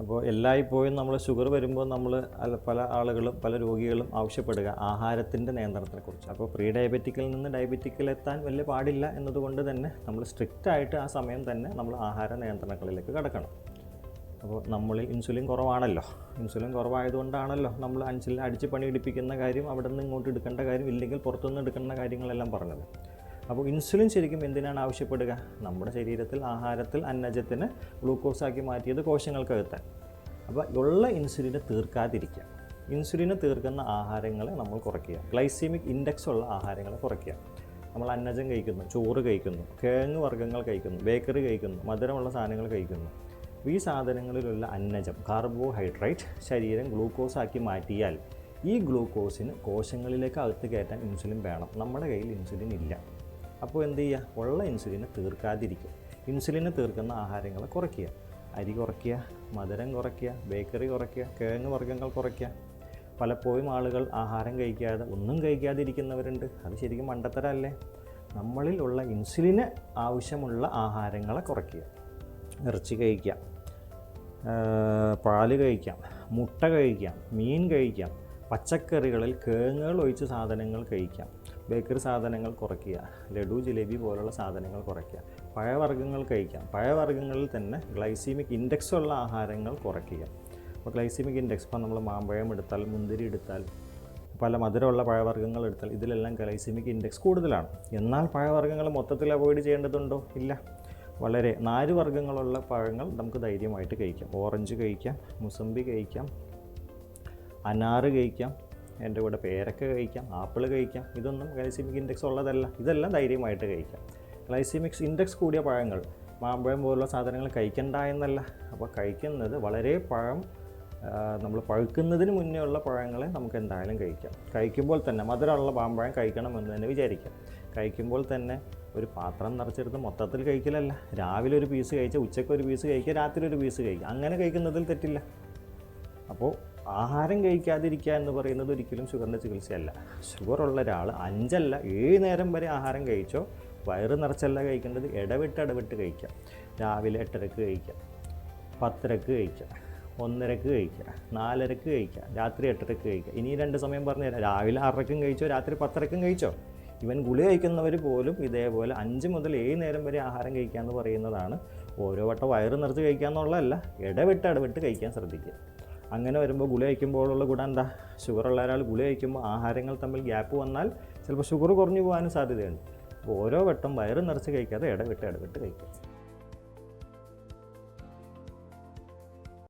അപ്പോൾ എല്ലായ്പ്പോഴും നമ്മൾ ഷുഗർ വരുമ്പോൾ നമ്മൾ പല ആളുകളും പല രോഗികളും ആവശ്യപ്പെടുക ആഹാരത്തിൻ്റെ നിയന്ത്രണത്തെക്കുറിച്ച്. അപ്പോൾ പ്രീ ഡയബറ്റിക്കിൽ നിന്ന് ഡയബറ്റിക്കിലെത്താൻ വലിയ പാടില്ല എന്നതുകൊണ്ട് തന്നെ നമ്മൾ സ്ട്രിക്റ്റായിട്ട് ആ സമയം തന്നെ നമ്മൾ ആഹാര നിയന്ത്രണങ്ങളിലേക്ക് കടക്കണം. അപ്പോൾ നമ്മളിൽ ഇൻസുലിൻ കുറവാണല്ലോ. ഇൻസുലിൻ കുറവായതുകൊണ്ടാണല്ലോ നമ്മൾ അടിച്ച് പണിയെടുപ്പിക്കുന്ന കാര്യം അവിടെ നിന്ന് ഇങ്ങോട്ട് എടുക്കേണ്ട കാര്യം, ഇല്ലെങ്കിൽ പുറത്തുനിന്ന് എടുക്കേണ്ട കാര്യങ്ങളെല്ലാം പറഞ്ഞത്. അപ്പോൾ ഇൻസുലിൻ ശരിക്കും എന്തിനാണ് ആവശ്യപ്പെടുക? നമ്മുടെ ശരീരത്തിൽ ആഹാരത്തിൽ അന്നജത്തിന് ഗ്ലൂക്കോസാക്കി മാറ്റിയത് കോശങ്ങൾക്കകത്താൻ. അപ്പോൾ ഉള്ള ഇൻസുലിനെ തീർക്കാതിരിക്കുക. ഇൻസുലിനെ തീർക്കുന്ന ആഹാരങ്ങളെ നമ്മൾ കുറയ്ക്കുക. ഗ്ലൈസീമിക് ഇൻഡെക്സ് ഉള്ള ആഹാരങ്ങളെ കുറയ്ക്കുക. നമ്മൾ അന്നജം കഴിക്കുന്നു, ചോറ് കഴിക്കുന്നു, കിഴങ്ങ് വർഗ്ഗങ്ങൾ കഴിക്കുന്നു, ബേക്കറി കഴിക്കുന്നു, മധുരമുള്ള സാധനങ്ങൾ കഴിക്കുന്നു. ഈ സാധനങ്ങളിലുള്ള അന്നജം, കാർബോഹൈഡ്രേറ്റ് ശരീരം ഗ്ലൂക്കോസാക്കി മാറ്റിയാൽ ഈ ഗ്ലൂക്കോസിന് കോശങ്ങളിലേക്ക് അകത്ത് കയറ്റാൻ ഇൻസുലിൻ വേണം. നമ്മുടെ കയ്യിൽ ഇൻസുലിൻ ഇല്ല. അപ്പോൾ എന്ത് ചെയ്യുക? ഉള്ള ഇൻസുലിനെ തീർക്കാതിരിക്കുക. ഇൻസുലിനെ തീർക്കുന്ന ആഹാരങ്ങളെ കുറയ്ക്കുക. അരി കുറയ്ക്കുക, മധുരം കുറയ്ക്കുക, ബേക്കറി കുറയ്ക്കുക, കിഴങ്ങ് വർഗ്ഗങ്ങൾ കുറയ്ക്കുക. പലപ്പോഴും ആളുകൾ ആഹാരം കഴിക്കാതെ ഒന്നും കഴിക്കാതിരിക്കുന്നവരുണ്ട്. അത് ശരിക്കും മണ്ടത്തരമല്ലേ? നമ്മളിൽ ഉള്ള ഇൻസുലിന് ആവശ്യമുള്ള ആഹാരങ്ങളെ കുറയ്ക്കുക. ഇറച്ചി കഴിക്കാം, പാല് കഴിക്കാം, മുട്ട കഴിക്കാം, മീൻ കഴിക്കാം, പച്ചക്കറികളിൽ കിഴങ്ങുകൾ ഒഴിച്ച് സാധനങ്ങൾ കഴിക്കാം, ബേക്കറി സാധനങ്ങൾ കുറയ്ക്കുക, ലഡു ജിലേബി പോലുള്ള സാധനങ്ങൾ കുറയ്ക്കുക, പഴവർഗ്ഗങ്ങൾ കഴിക്കാം. പഴവർഗ്ഗങ്ങളിൽ തന്നെ ഗ്ലൈസീമിക് ഇൻഡെക്സ് ഉള്ള ആഹാരങ്ങൾ കുറയ്ക്കുക. അപ്പോൾ ഗ്ലൈസീമിക് ഇൻഡെക്സ്, ഇപ്പോൾ നമ്മൾ മാമ്പഴം എടുത്താൽ, മുന്തിരി എടുത്താൽ, പല മധുരമുള്ള പഴവർഗ്ഗങ്ങൾ എടുത്താൽ ഇതിലെല്ലാം ഗ്ലൈസീമിക് ഇൻഡെക്സ് കൂടുതലാണ്. എന്നാൽ പഴവർഗ്ഗങ്ങൾ മൊത്തത്തിൽ അവോയ്ഡ് ചെയ്യേണ്ടതുണ്ടോ? ഇല്ല. വളരെ നാരുവർഗ്ഗങ്ങളുള്ള പഴങ്ങൾ നമുക്ക് ധൈര്യമായിട്ട് കഴിക്കാം. ഓറഞ്ച് കഴിക്കാം, മുസമ്പി കഴിക്കാം, അനാറ് കഴിക്കാം, എൻ്റെ കൂടെ പേരക്ക കഴിക്കാം, ആപ്പിൾ കഴിക്കാം. ഇതൊന്നും ഗ്ലൈസീമിക് ഇൻഡെക്സ് ഉള്ളതല്ല. ഇതെല്ലാം ധൈര്യമായിട്ട് കഴിക്കാം. ഗ്ലൈസീമിക് ഇൻഡെക്സ് കൂടിയ പഴങ്ങൾ, മാമ്പഴം പോലുള്ള സാധനങ്ങൾ കഴിക്കണ്ട എന്നല്ല. അപ്പോൾ കഴിക്കുന്നത് വളരെ നമ്മൾ പഴുക്കുന്നതിന് മുന്നേ ഉള്ള പഴങ്ങളെ നമുക്ക് എന്തായാലും കഴിക്കാം. കഴിക്കുമ്പോൾ തന്നെ മധുരമുള്ള മാമ്പഴം കഴിക്കണമെന്ന് തന്നെ വിചാരിക്കാം. കഴിക്കുമ്പോൾ തന്നെ ഒരു പാത്രം നിറച്ചെടുത്ത് മൊത്തത്തിൽ കഴിക്കലല്ല. രാവിലെ ഒരു പീസ് കഴിച്ചാൽ ഉച്ചയ്ക്ക് ഒരു പീസ് കഴിക്കുക, രാത്രി ഒരു പീസ് കഴിക്കുക. അങ്ങനെ കഴിക്കുന്നതിൽ തെറ്റില്ല. അപ്പോൾ ആഹാരം കഴിക്കാതിരിക്കുക എന്ന് പറയുന്നത് ഒരിക്കലും ഷുഗറിൻ്റെ ചികിത്സയല്ല. ഷുഗറുള്ള ഒരാൾ 5 അല്ല 7 നേരം വരെ ആഹാരം കഴിച്ചോ. വയറ് നിറച്ചല്ല കഴിക്കേണ്ടത്, ഇടവിട്ട് കഴിക്കാം. രാവിലെ 8:30 കഴിക്കാം, 10:30 കഴിക്കാം, 1:30 കഴിക്കുക, 4:30 കഴിക്കുക, രാത്രി 8:30 കഴിക്കുക. ഇനി 2 സമയം പറഞ്ഞു തരാം. രാവിലെ 6:30 കഴിച്ചോ, രാത്രി 10:30 കഴിച്ചോ. ഇവൻ ഗുളിക കഴിക്കുന്നവർ പോലും ഇതേപോലെ 5 മുതൽ 7 നേരം വരെ ആഹാരം കഴിക്കുക എന്ന് പറയുന്നതാണ്. ഓരോ വട്ടം വയറ് നിറച്ച് കഴിക്കുക എന്നുള്ളതല്ല, ഇടവിട്ട് കഴിക്കാൻ ശ്രദ്ധിക്കുക. അങ്ങനെ വരുമ്പോൾ ഗുളിക കഴിക്കുമ്പോഴുള്ള ഗുണം എന്താ? ഷുഗറുള്ള ഒരാൾ ഗുളിക കഴിക്കുമ്പോൾ ആഹാരങ്ങൾ തമ്മിൽ ഗ്യാപ്പ് വന്നാൽ ചിലപ്പോൾ ഷുഗർ കുറഞ്ഞു പോകാനും സാധ്യതയുണ്ട്. ഓരോ വട്ടം വയറ് നിറച്ച് കഴിക്കാതെ ഇടവിട്ട് കഴിക്കുക.